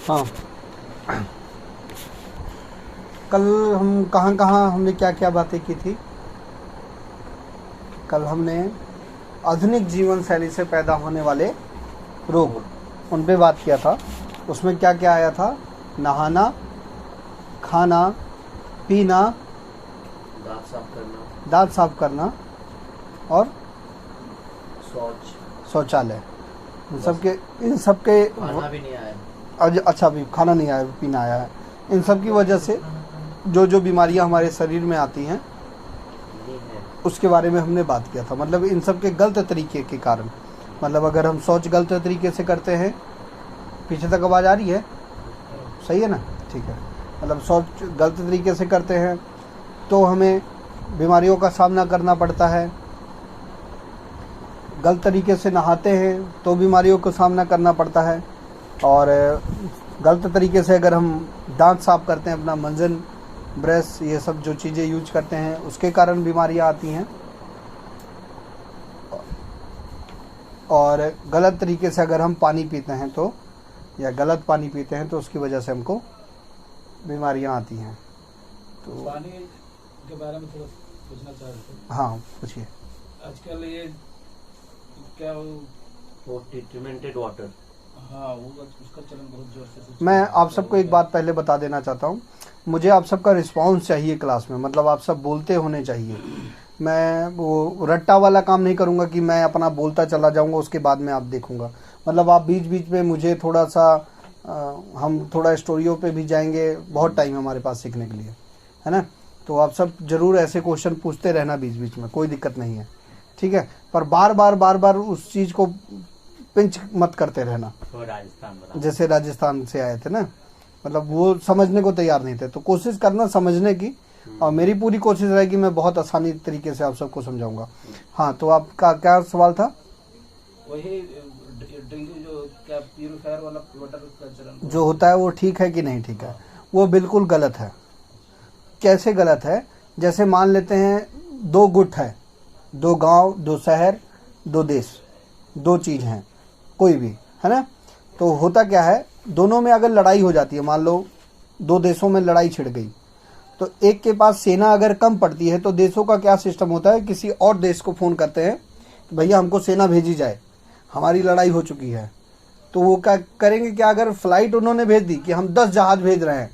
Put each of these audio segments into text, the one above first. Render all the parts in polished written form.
हाँ, कल हम कहाँ हमने क्या क्या बातें की थी। कल हमने आधुनिक जीवन शैली से पैदा होने वाले रोग, उन पे बात किया था। उसमें क्या क्या आया था? नहाना, खाना, पीना, दांत साफ करना और शौचालय। इन सब के खाना भी नहीं आया। अच्छा, अभी खाना नहीं आया, पीना आया है। इन सब की वजह से जो जो बीमारियां हमारे शरीर में आती हैं उसके बारे में हमने बात किया था। मतलब इन सब के गलत तरीके के कारण, मतलब अगर हम शौच गलत तरीके से करते हैं, पीछे तक आवाज़ आ रही है? सही है ना? ठीक है। मतलब शौच गलत तरीके से करते हैं तो हमें बीमारियों का सामना करना पड़ता है। गलत तरीके से नहाते हैं तो बीमारियों का सामना करना पड़ता है। और गलत तरीके से अगर हम दांत साफ करते हैं, अपना मंजन, ब्रश, ये सब जो चीज़ें यूज करते हैं उसके कारण बीमारियां आती हैं। और गलत तरीके से अगर हम पानी पीते हैं तो, या गलत पानी पीते हैं तो उसकी वजह से हमको बीमारियां आती हैं। तो पानी के बारे में थोड़ा पूछना चाह रहे थे। हाँ, पूछिए। आजकल ये क्या वो ट्रीटमेंटेड वाटर, हाँ, वो उसका चलन बहुत जोर से। मैं आप सबको एक बात पहले बता देना चाहता हूँ, मुझे आप सबका रिस्पांस चाहिए क्लास में। मतलब आप सब बोलते होने चाहिए। मैं वो रट्टा वाला काम नहीं करूँगा कि मैं अपना बोलता चला जाऊँगा, उसके बाद में आप देखूँगा। मतलब आप बीच बीच में मुझे थोड़ा सा हम थोड़ा स्टोरियों पे भी जाएंगे, बहुत टाइम है हमारे पास सीखने के लिए, है ना? तो आप सब ज़रूर ऐसे क्वेश्चन पूछते रहना बीच बीच में, कोई दिक्कत नहीं है, ठीक है? पर बार बार उस चीज़ को पिंच मत करते रहना। जैसे राजस्थान से आए थे ना, मतलब वो समझने को तैयार नहीं थे, तो कोशिश करना समझने की। और मेरी पूरी कोशिश रहेगी, मैं बहुत आसानी तरीके से आप सबको समझाऊंगा। हाँ, तो आपका क्या सवाल था? वही ड्रिंकिंग जो क्या प्यूरिफायर वाला वाटर का चलन जो होता है वो ठीक है कि नहीं ठीक है? वो बिल्कुल गलत है। कैसे गलत है? जैसे मान लेते हैं दो गुट है, दो गांव, दो शहर, दो देश, दो चीज़ हैं, कोई भी, है ना? तो होता क्या है, दोनों में अगर लड़ाई हो जाती है, मान लो दो देशों में लड़ाई छिड़ गई, तो एक के पास सेना अगर कम पड़ती है तो देशों का क्या सिस्टम होता है, किसी और देश को फ़ोन करते हैं कि भैया हमको सेना भेजी जाए, हमारी लड़ाई हो चुकी है। तो वो क्या करेंगे, क्या अगर फ्लाइट उन्होंने भेज दी कि हम 10 जहाज भेज रहे हैं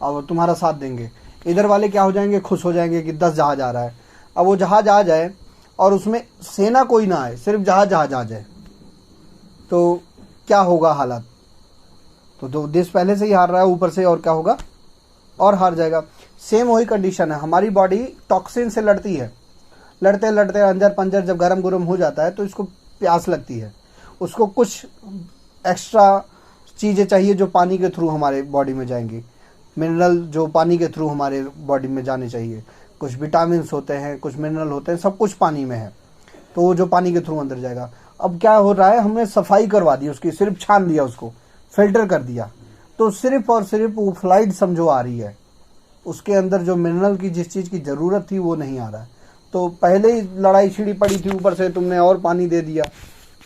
और तुम्हारा साथ देंगे, इधर वाले क्या हो जाएंगे, खुश हो जाएंगे कि 10 जहाज आ रहा है। अब वो जहाज आ जाए और उसमें सेना कोई ना आए, सिर्फ जहाज आ जाए, तो क्या होगा हालात? तो दो देश पहले से ही हार रहा है, ऊपर से और क्या होगा, और हार जाएगा। सेम वही कंडीशन है, हमारी बॉडी टॉक्सिन से लड़ती है, लड़ते लड़ते अंजर पंजर जब गरम गुरम हो जाता है तो इसको प्यास लगती है, उसको कुछ एक्स्ट्रा चीज़ें चाहिए जो पानी के थ्रू हमारे बॉडी में जाएंगी, मिनरल जो पानी के थ्रू हमारे बॉडी में जाने चाहिए। कुछ विटामिन्स होते हैं, कुछ मिनरल होते हैं, सब कुछ पानी में है, तो वो जो पानी के थ्रू अंदर जाएगा। अब क्या हो रहा है, हमने सफाई करवा दी उसकी, सिर्फ छान दिया उसको, फिल्टर कर दिया, तो सिर्फ और सिर्फ वो फ्लाइट समझो आ रही है, उसके अंदर जो मिनरल की जिस चीज़ की ज़रूरत थी वो नहीं आ रहा है। तो पहले ही लड़ाई छिड़ी पड़ी थी, ऊपर से तुमने और पानी दे दिया,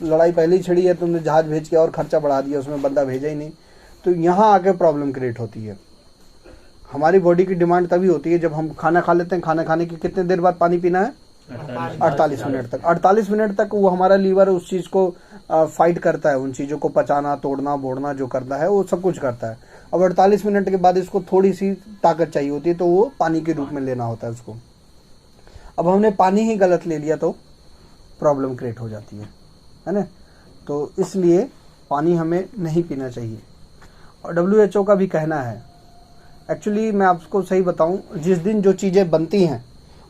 लड़ाई पहले ही छिड़ी है, तुमने जहाज़ भेज के और खर्चा बढ़ा दिया, उसमें बंदा भेजा ही नहीं, तो यहाँ आके प्रॉब्लम क्रिएट होती है। हमारी बॉडी की डिमांड तभी होती है जब हम खाना खा लेते हैं, खाना खाने के कितने देर बाद पानी पीना है? 48 मिनट तक। 48 मिनट तक वो हमारा लीवर उस चीज़ को फाइट करता है, उन चीज़ों को पचाना, तोड़ना, बोड़ना जो करता है वो सब कुछ करता है। अब 48 मिनट के बाद इसको थोड़ी सी ताकत चाहिए होती है, तो वो पानी के रूप में लेना होता है उसको। अब हमने पानी ही गलत ले लिया तो प्रॉब्लम क्रिएट हो जाती है ना? तो इसलिए पानी हमें नहीं पीना चाहिए। और WHO का भी कहना है, एक्चुअली मैं आपको सही बताऊं, जिस दिन जो चीज़ें बनती हैं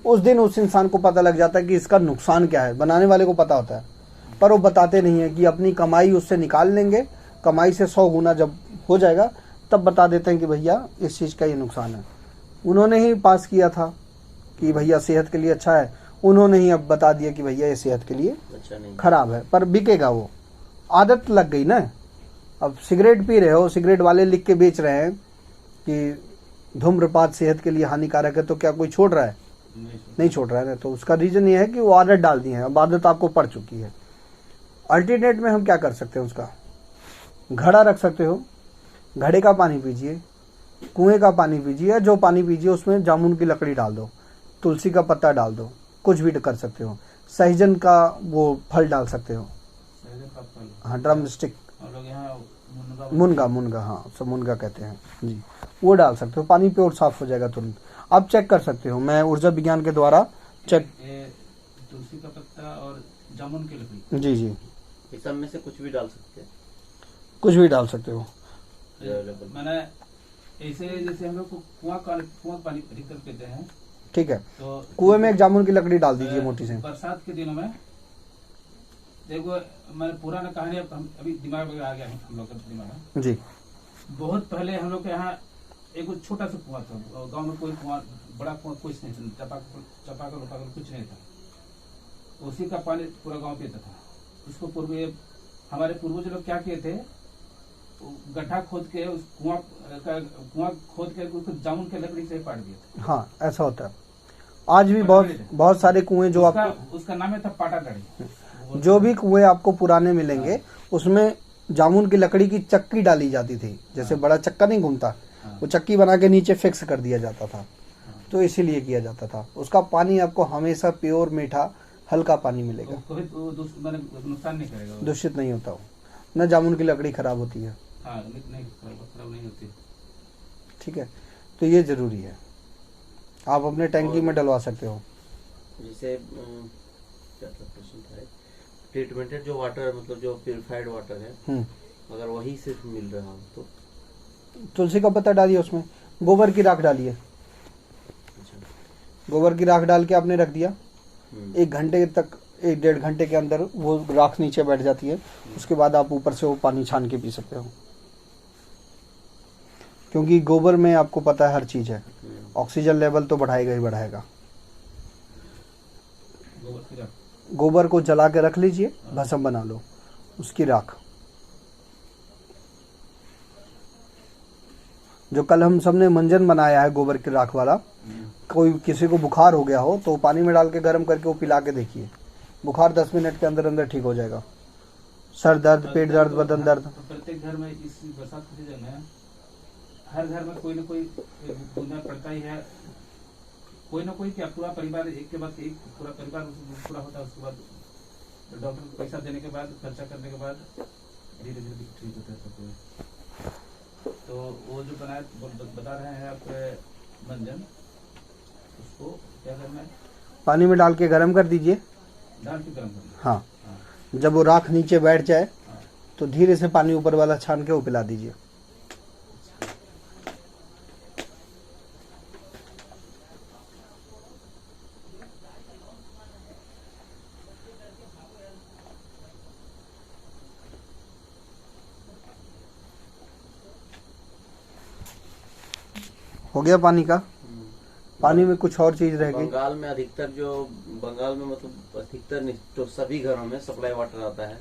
उस दिन उस इंसान को पता लग जाता है कि इसका नुकसान क्या है। बनाने वाले को पता होता है, पर वो बताते नहीं है कि अपनी कमाई उससे निकाल लेंगे, कमाई से 100 गुना जब हो जाएगा तब बता देते हैं कि भैया इस चीज़ का ये नुकसान है। उन्होंने ही पास किया था कि भैया सेहत के लिए अच्छा है, उन्होंने ही अब बता दिया कि भैया ये सेहत के लिए खराब है, पर बिकेगा वो, आदत लग गई ना। अब सिगरेट पी रहे हो, सिगरेट वाले लिख के बेच रहे हैं कि धूम्रपान सेहत के लिए हानिकारक है, तो क्या कोई छोड़ रहा है? नहीं छोड़ रहा है ना। तो उसका रीजन ये है कि वो आदत डाल दी है, अब आदत आपको पड़ चुकी है। अल्टरनेट में हम क्या कर सकते हैं, उसका घड़ा रख सकते हो, घड़े का पानी पीजिए, कुएं का पानी पीजिए, या जो पानी पीजिए उसमें जामुन की लकड़ी डाल दो, तुलसी का पत्ता डाल दो, कुछ भी कर सकते हो। सहजन का वो फल डाल सकते हो, सहजन का फल, हाँ, ड्रम स्टिक, हम लोग यहाँ मुनगा, हाँ सब मुनगा कहते हैं जी, वो डाल सकते हो। पानी प्योर साफ हो जाएगा तुरंत। आप चेक कर सकते हो, मैं ऊर्जा विज्ञान के द्वारा चेक, ये तुलसी का पत्ता और जामुन की लकड़ी, जी जी, इस सब में से कुछ भी डाल सकते हैं। कुछ भी डाल सकते हो। मैंने ऐसे जैसे हम लोग को कुआं का पानी अधिकतर पीते हैं, ठीक है, तो कुएं में एक जामुन की लकड़ी डाल दीजिए मोटी से। बरसात के दिनों में देखो, मैंने पुराना कहानी अभी दिमाग में आ गया है हम लोग के दिमाग में। जी, बहुत पहले हम लोग के यहाँ एक छोटा सा कुआं था, गांव में कोई कुआं, बड़ा कुआं कुछ नहीं था, चापाकल उपाकल कुछ नहीं था, उसी का पानी पूरा गांव पीता था। उसको हमारे पूर्वज लोग क्या किए थे, गड्ढा खोद के उस कुआं खोद के उसको जामुन के लकड़ी से पाट दिए थे। हाँ ऐसा होता है। आज भी बहुत सारे कुएं जो उसका नाम है था पाटा दड़ी। जो भी कुएं आपको पुराने मिलेंगे उसमें जामुन की लकड़ी की चक्की डाली जाती थी, जैसे बड़ा चक्का नहीं घूमता, वो चक्की बना के नीचे फिक्स कर दिया जाता था, तो इसीलिए किया जाता था। उसका पानी आपको हमेशा प्योर मीठा हल्का पानी मिलेगा, कोई नुकसान नहीं करेगा, दूषित नहीं होता वो, न जामुन की लकड़ी खराब होती है। हाँ, नहीं खराब नहीं होती। ठीक है, तो ये जरूरी है, आप अपने टैंकी में डलवा सकते हो। जैसे क्या था प्रश्न था, ट्रीटमेंटेड जो वाटर मतलब जो प्यूरिफाइड वाटर है, अगर वही सिर्फ मिल रहा हो तो तुलसी का पत्ता डालिए, उसमें गोबर की राख डालिए। अच्छा, गोबर की राख डाल के आपने रख दिया, 1 घंटे तक, 1-1.5 घंटे के अंदर वो राख नीचे बैठ जाती है। उसके बाद आप ऊपर से वो पानी छान के पी सकते हो, क्योंकि गोबर में आपको पता है हर चीज है, ऑक्सीजन लेवल तो बढ़ाएगा ही बढ़ाएगा। गोबर को जला के रख लीजिए, भस्म बना लो उसकी राख। जो कल हम सबने मंजन बनाया है गोबर की राख वाला, कोई किसी को बुखार हो गया हो तो पानी में डाल के गर्म करके वो पिला के देखिए, बुखार 10 मिनट के अंदर अंदर ठीक हो जाएगा। सर दर्द, पेट दर्द, बदन दर्द, प्रत्येक घर में इस बरसात के सीजन में हर घर में कोई ना कोई बूंदा पड़ता ही है, कोई ना कोई, क्या पूरा परिवार एक के बाद एक, पूरा परिवार पूरा होता है। उसके बाद डॉक्टर को पैसा देने के बाद, खर्चा करने के बाद धीरे धीरे ठीक होता है सब कोई। तो वो जो बता रहे हैं आप मंजन, उसको क्या करना है, पानी में डाल के गर्म कर दीजिए, डाल के गर्म करना। हाँ, जब वो राख नीचे बैठ जाए तो धीरे से पानी ऊपर वाला छान के वो पिला दीजिए। हो गया पानी का। पानी में कुछ और चीज रहेगी। बंगाल में अधिकतर जो बंगाल में मतलब अधिकतर नहीं तो सभी घरों में सप्लाई वाटर आता है,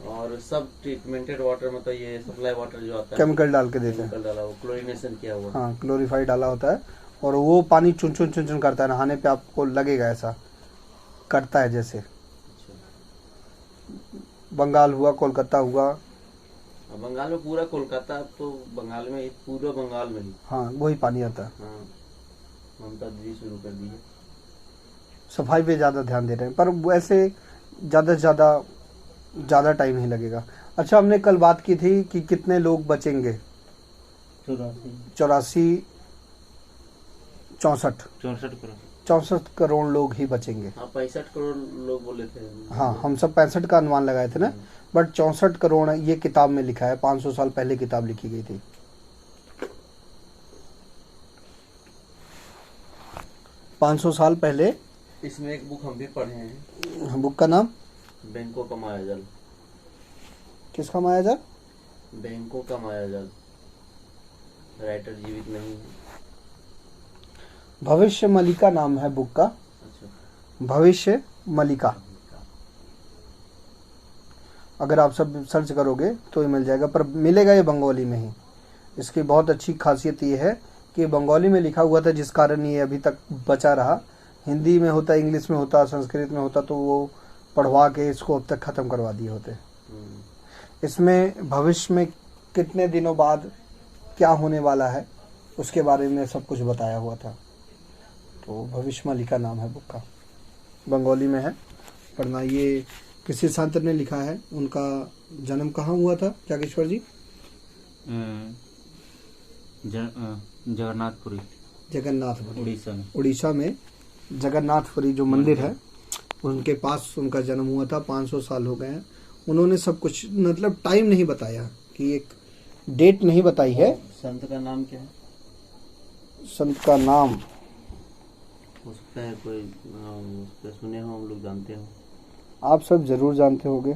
और सब ट्रीटमेंटेड वाटर मतलब ये सप्लाई वाटर जो आता है केमिकल डाल के देते हैं, केमिकल डाला हुआ, क्लोरीनेशन किया हुआ। हाँ, क्लोरीफाई डाला होता है, और वो पानी चुन चुन चुन चुन करता है, नहाने पे आपको लगेगा ऐसा करता है जैसे। अच्छा, बंगाल हुआ, कोलकाता हुआ, बंगाल में पूरा कोलकाता, तो बंगाल में पूरा बंगाल में ही हाँ वही पानी आता है। हाँ, ममता दीदी शुरू कर दी है। सफाई पे ज़्यादा ध्यान दे रहे हैं, पर वैसे ज़्यादा से ज़्यादा टाइम ही लगेगा। अच्छा, हमने कल बात की थी कि कितने लोग बचेंगे, 64 करोड़ लोग ही बचेंगे। हाँ, 65 करोड़ लोग बोले थे। हाँ, हम सब 65 का अनुमान लगाए थे ना, बट 64 करोड़ ये किताब में लिखा है, 500 साल पहले किताब लिखी गई थी। पाँच 500 साल पहले। इसमें एक बुक हम भी पढ़े हैं, बुक का नाम बैंकों का मायाजाल। किसका मायाजाल? बैंकों का मायाजाल। राइटर जीवित नहीं है। भविष्य मलिका नाम है बुक का। अच्छा, भविष्य मलिका, अगर आप सब सर्च करोगे तो ये मिल जाएगा, पर मिलेगा ये बंगाली में ही। इसकी बहुत अच्छी खासियत ये है कि बंगाली में लिखा हुआ था, जिस कारण ये अभी तक बचा रहा। हिंदी में होता, इंग्लिश में होता, संस्कृत में होता, तो वो पढ़वा के इसको अब तक ख़त्म करवा दिए होते। इसमें भविष्य में कितने दिनों बाद क्या होने वाला है उसके बारे में सब कुछ बताया हुआ था। तो भविष्यमालिका नाम है बुक का, बंगाली में है, पढ़ना। ये किसी संत ने लिखा है। उनका जन्म कहाँ हुआ था जागेश्वर जी? जगन्नाथपुरी, जगन्नाथपुरी, उड़ीसा में। उड़ीसा में जगन्नाथपुरी जो मंदिर है उनके पास उनका जन्म हुआ था। 500 साल हो गए हैं। उन्होंने सब कुछ, मतलब टाइम नहीं बताया, कि एक डेट नहीं बताई है। संत का नाम क्या है? संत का नाम हो सकता है कोई उस पे सुने हो, हम लोग जानते हो। आप सब जरूर जानते होंगे।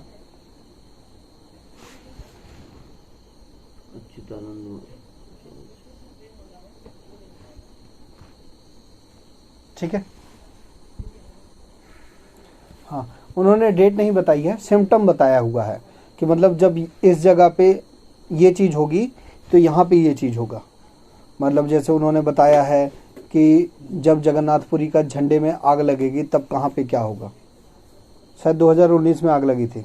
अच्युतानंद। ठीक है। हाँ, उन्होंने डेट नहीं बताई है, सिम्टम बताया हुआ है कि मतलब जब इस जगह पे ये चीज़ होगी तो यहाँ पे ये चीज़ होगा। मतलब जैसे उन्होंने बताया है कि जब जगन्नाथपुरी का झंडे में आग लगेगी तब कहाँ पे क्या होगा। शायद 2019 में आग लगी थी,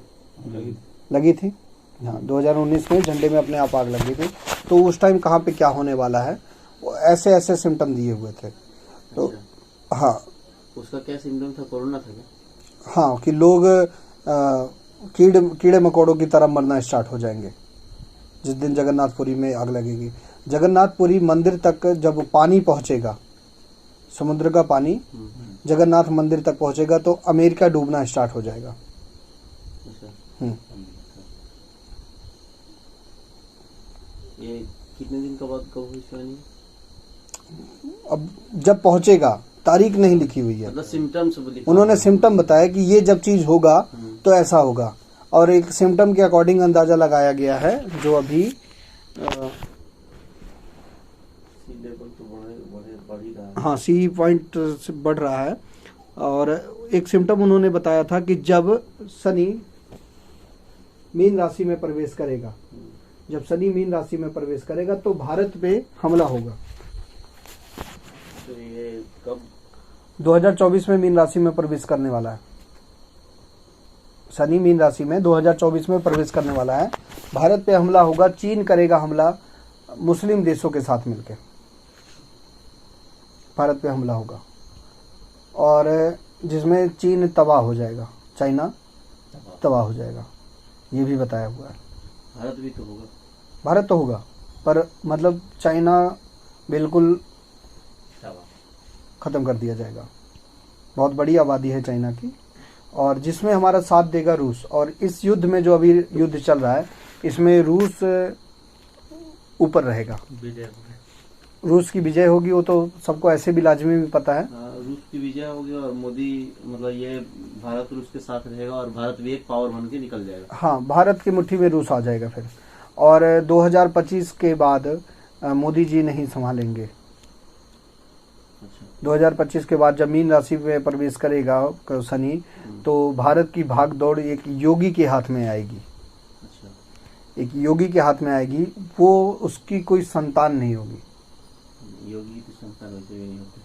लगी थी। हाँ, 2019 में झंडे में अपने आप आग लगी थी। तो उस टाइम कहाँ पे क्या होने वाला है, वो ऐसे ऐसे सिम्टम दिए हुए थे। तो अच्छा। हाँ, उसका क्या सिम्टम था? कोरोना था क्या? हाँ, कि लोग कीड़े मकोड़ों की तरह मरना स्टार्ट हो जाएंगे जिस दिन जगन्नाथपुरी में आग लगेगी। जगन्नाथपुरी मंदिर तक जब पानी पहुंचेगा, समुद्र का पानी जगन्नाथ मंदिर तक पहुंचेगा तो अमेरिका डूबना स्टार्ट हो जाएगा। अच्छा। ये कितने दिन के बाद कब हुई भविष्यवाणी? अब जब पहुंचेगा, तारीख नहीं लिखी हुई है। मतलब सिम्टम्स उन्होंने सिम्टम बताया कि ये जब चीज होगा तो ऐसा होगा, और एक सिम्टम के अकॉर्डिंग अंदाजा लगाया गया है जो अभी हाँ सी पॉइंट से बढ़ रहा है। और एक सिम्टम उन्होंने बताया था कि जब शनि मीन राशि में प्रवेश करेगा, जब शनि मीन राशि में प्रवेश करेगा तो भारत पे हमला होगा। तो ये कब? 2024 में मीन राशि में प्रवेश करने वाला है। शनि मीन राशि में 2024 में प्रवेश करने वाला है। भारत पे हमला होगा, चीन करेगा हमला मुस्लिम देशों के साथ मिलकर, भारत पे हमला होगा और जिसमें चीन तबाह हो जाएगा, चाइना तबाह हो जाएगा, ये भी बताया हुआ है। भारत भी तो होगा। भारत तो होगा पर मतलब चाइना बिल्कुल ख़त्म कर दिया जाएगा। बहुत बड़ी आबादी है चाइना की, और जिसमें हमारा साथ देगा रूस। और इस युद्ध में जो अभी युद्ध चल रहा है इसमें रूस ऊपर रहेगा। रूस की विजय होगी, वो तो सबको ऐसे भी लाजमी भी पता है। रूस की विजय होगी और मोदी, मतलब ये भारत रूस के साथ रहेगा और भारत भी एक पावर बन के निकल जाएगा। हाँ, भारत की मुट्ठी में रूस आ जाएगा फिर। और 2025 के बाद मोदी जी नहीं संभालेंगे। 2025 के बाद जब मीन राशि में प्रवेश करेगा शनि, तो भारत की भाग दौड़ एक योगी के हाथ में आएगी। अच्छा। एक योगी के हाथ में आएगी, वो उसकी कोई संतान नहीं होगी। योगी की संतान वैसे भी नहीं होती।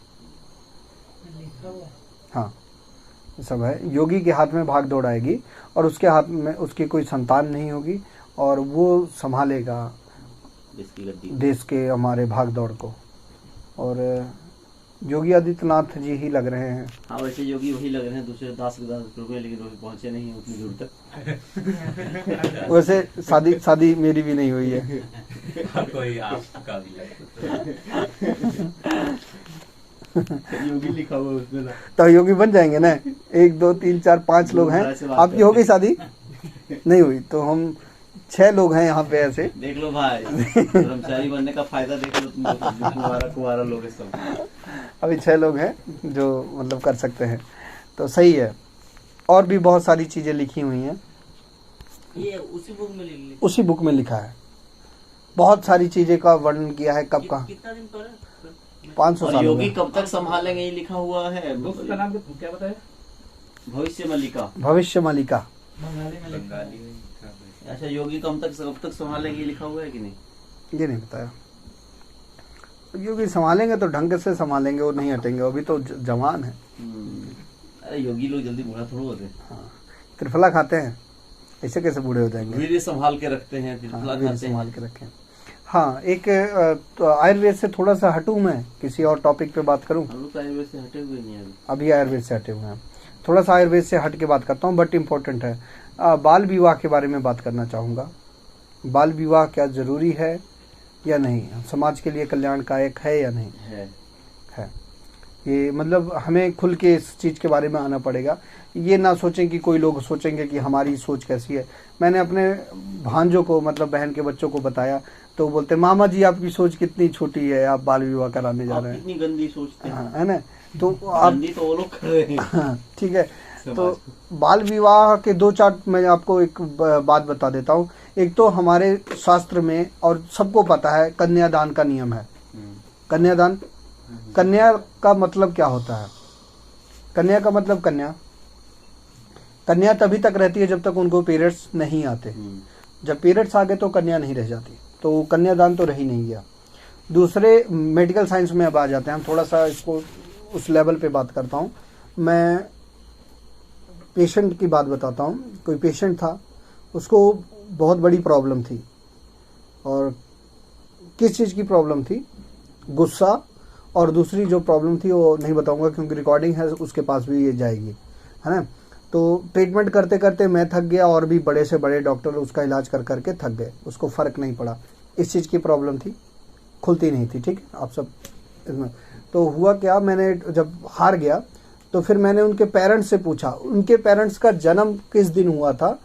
हाँ, सब है। योगी के हाथ में भाग दौड़ आएगी और उसके हाथ में उसकी कोई संतान नहीं होगी और वो संभालेगा देश की गद्दी, देश के हमारे भाग दौड़ को। और योगी आदित्यनाथ जी ही लग रहे हैं। हाँ, वैसे योगी वही लग रहे हैं, दूसरे 10 रुपए, लेकिन वो पहुंचे नहीं उतनी दूर तक। वैसे शादी मेरी भी नहीं हुई है। कोई आपका भी योगी लिखा हुआ उसमें ना। तो योगी बन जाएंगे ना। 1 2 3 4 5 लोग हैं। आपकी हो गई शादी? नहीं हुई तो हम 6 लोग हैं यहाँ पे। ऐसे देख लो भाई, कर्मचारी बनने का फायदा देख लो तुम लोग, कुंवारा लोग है सब। अभी 6 लोग हैं जो मतलब कर सकते हैं, तो सही है। और भी बहुत सारी चीजें लिखी हुई हैं, ये उसी बुक में लिखा है। बहुत सारी चीजें का वर्णन किया है। कब का? कितना दिन पर 500 साल। योगी कब तक संभालेंगे ये लिखा हुआ है। उसका नाम क्या बताया? भविष्यमालिका। भविष्यमालिका बंगाली। अच्छा, योगी कब तक संभालेंगे ये लिखा हुआ है कि नहीं? ये नहीं बताया। योगी संभालेंगे तो ढंग से संभालेंगे, वो नहीं हटेंगे। अभी तो जवान है। अरे योगी लोग जल्दी बूढ़ा थोड़ा होते। हाँ, त्रिफला खाते हैं। ऐसे कैसे बूढ़े हो जाएंगे? वीर्य संभाल के रखते हैं, हाँ, फुला वीर्य खाते हैं। संभाल के रखें। हाँ, एक तो आयुर्वेद से थोड़ा सा हटूं, मैं किसी और टॉपिक पे बात करूं। हम लोग तो आयुर्वेद से हटे हुए नहीं हैं अभी आयुर्वेद से हटे हुए हैं, थोड़ा सा आयुर्वेद से हट के बात करता हूँ, बट इम्पोर्टेंट है। बाल विवाह के बारे में बात करना चाहूँगा। बाल विवाह क्या ज़रूरी है या नहीं, समाज के लिए कल्याणकारक है या नहीं है। ये मतलब हमें खुल के इस चीज़ के बारे में आना पड़ेगा। ये ना सोचें कि कोई लोग सोचेंगे कि हमारी सोच कैसी है। मैंने अपने भांजों को, मतलब बहन के बच्चों को बताया तो बोलते मामा जी आपकी सोच कितनी छोटी है, आप बाल विवाह कराने जा रहे हैं। कितनी गंदी सोचते हैं। है ना, तो आप गंदी तो वो लोग कर रहे हैं। हाँ, ठीक है। तो बाल विवाह के 2-4 मैं आपको एक बात बता देता हूँ। एक तो हमारे शास्त्र में और सबको पता है, कन्यादान का नियम है। कन्यादान, कन्या का मतलब क्या होता है? कन्या का मतलब कन्या तभी तक रहती है जब तक उनको पीरियड्स नहीं आते। जब पीरियड्स आ गए तो कन्या नहीं रह जाती, तो कन्यादान तो रह ही नहीं गया। दूसरे मेडिकल साइंस में अब आ जाते हैं हम, थोड़ा सा इसको उस लेवल पे बात करता हूँ। मैं पेशेंट की बात बताता हूँ। कोई पेशेंट था, उसको बहुत बड़ी प्रॉब्लम थी। और किस चीज़ की प्रॉब्लम थी? गुस्सा। और दूसरी जो प्रॉब्लम थी वो नहीं बताऊंगा क्योंकि रिकॉर्डिंग है, उसके पास भी ये जाएगी, है ना। तो ट्रीटमेंट करते करते मैं थक गया और भी बड़े से बड़े डॉक्टर उसका इलाज कर करके थक गए, उसको फ़र्क नहीं पड़ा। इस चीज़ की प्रॉब्लम थी, खुलती नहीं थी, ठीक है आप सब इसमें। तो हुआ क्या, मैंने जब हार गया तो फिर मैंने उनके पेरेंट्स से पूछा, उनके पेरेंट्स का जन्म किस दिन हुआ था,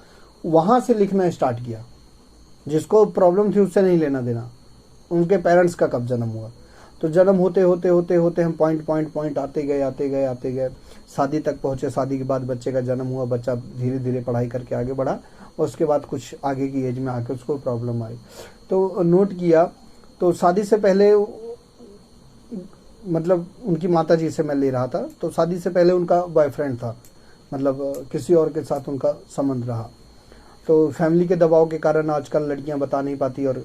वहाँ से लिखना स्टार्ट किया। जिसको प्रॉब्लम थी उससे नहीं लेना देना, उनके पेरेंट्स का कब जन्म हुआ। तो जन्म होते होते होते होते हम पॉइंट आते गए, शादी तक पहुँचे। शादी के बाद बच्चे का जन्म हुआ, बच्चा धीरे धीरे पढ़ाई करके आगे बढ़ा और उसके बाद कुछ आगे की एज में आके उसको प्रॉब्लम आई। तो नोट किया, तो शादी से पहले मतलब उनकी माताजी से मैं ले रहा था, तो शादी से पहले उनका बॉयफ्रेंड था, मतलब किसी और के साथ उनका संबंध रहा। तो फैमिली के दबाव के कारण आजकल लड़कियां बता नहीं पाती और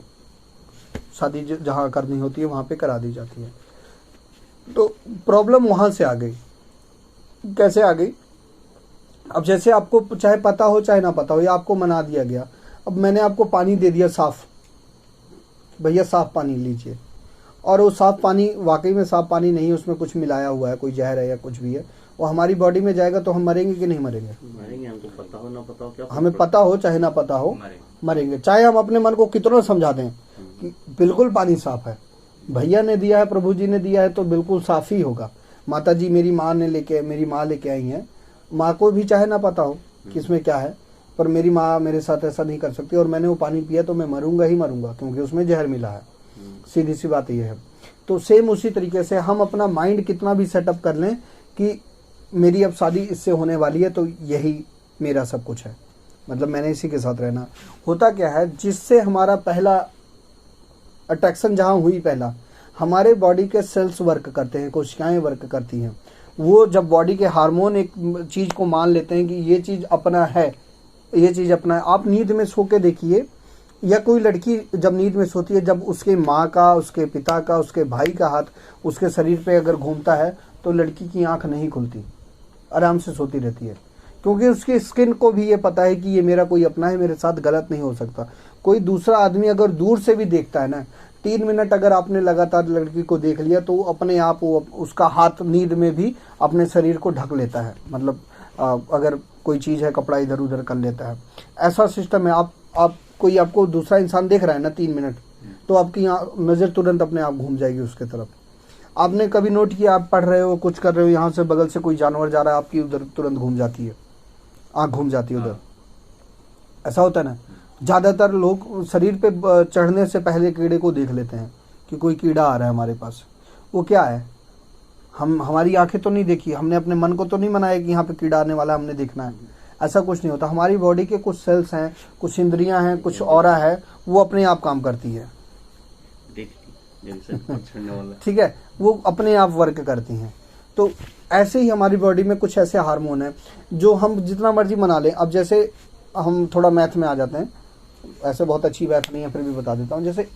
शादी जहाँ करनी होती है वहाँ पे करा दी जाती है। तो प्रॉब्लम वहाँ से आ गई। कैसे आ गई? अब जैसे आपको चाहे पता हो चाहे ना पता हो, या आपको मना दिया गया, अब मैंने आपको पानी दे दिया साफ, भैया साफ पानी लीजिए, और वो साफ पानी वाकई में साफ पानी नहीं है, उसमें कुछ मिलाया हुआ है, कोई जहर है या कुछ भी है, वो हमारी बॉडी में जाएगा तो हम मरेंगे कि नहीं मरेंगे? मरेंगे। हमको पता हो ना पता हो, क्या हमें पता हो चाहे ना पता हो मरेंगे। चाहे हम अपने मन को कितना समझा दें कि बिल्कुल पानी साफ है, भैया ने दिया है, प्रभु जी ने दिया है, तो बिल्कुल साफ ही होगा। माता जी मेरी माँ लेके आई है, माँ को भी चाहे ना पता हो कि इसमें क्या है, पर मेरी माँ मेरे साथ ऐसा नहीं कर सकती, और मैंने वो पानी पिया तो मैं मरूंगा ही मरूंगा क्योंकि उसमें जहर मिला है। सीधी सी बात ये है। तो सेम उसी तरीके से हम अपना माइंड कितना भी सेटअप कर लें कि मेरी अब शादी इससे होने वाली है तो यही मेरा सब कुछ है, मतलब मैंने इसी के साथ रहना। होता क्या है, जिससे हमारा पहला अट्रैक्शन जहाँ हुई, पहला हमारे बॉडी के सेल्स वर्क करते हैं, कोशिकाएं वर्क करती हैं। वो जब बॉडी के हार्मोन एक चीज़ को मान लेते हैं कि ये चीज़ अपना है, ये चीज़ अपना है। आप नींद में सो के देखिए, या कोई लड़की जब नींद में सोती है, जब उसके माँ का, उसके पिता का, उसके भाई का हाथ उसके शरीर पे अगर घूमता है तो लड़की की आंख नहीं खुलती, आराम से सोती रहती है, क्योंकि उसकी स्किन को भी ये पता है कि ये मेरा कोई अपना है, मेरे साथ गलत नहीं हो सकता। कोई दूसरा आदमी अगर दूर से भी देखता है ना, 3 मिनट अगर आपने लगातार लड़की को देख लिया तो अपने आप वो उसका हाथ नींद में भी अपने शरीर को ढक लेता है, मतलब अगर कोई चीज़ है कपड़ा इधर उधर कर लेता है। ऐसा सिस्टम है। आप कोई आपको दूसरा इंसान देख रहा है ना 3 मिनट, तो आपकी नज़र तुरंत अपने आप घूम जाएगी उसके तरफ। आपने कभी नोट किया, आप पढ़ रहे हो, कुछ कर रहे हो, यहाँ से बगल से कोई जानवर जा रहा है, आपकी उधर तुरंत घूम जाती है, आँख घूम जाती है उधर। ऐसा होता है ना। ज़्यादातर लोग शरीर पे चढ़ने से पहले कीड़े को देख लेते हैं कि कोई कीड़ा आ रहा है हमारे पास। वो क्या है, हमारी आंखें तो नहीं देखी, हमने अपने मन को तो नहीं मनाया कि यहाँ पे कीड़ा आने वाला हमने देखना है। ऐसा कुछ नहीं होता। हमारी बॉडी के कुछ सेल्स हैं, कुछ इंद्रियां हैं, कुछ ऑरा है, वो अपने आप काम करती है, ठीक है, वो अपने आप वर्क करती हैं। तो ऐसे ही हमारी बॉडी में कुछ ऐसे हार्मोन हैं जो हम जितना मर्जी मना लें। अब जैसे हम थोड़ा मैथ में आ जाते हैं, ऐसे बहुत अच्छी बात नहीं है फिर भी बता देता हूँ। जैसे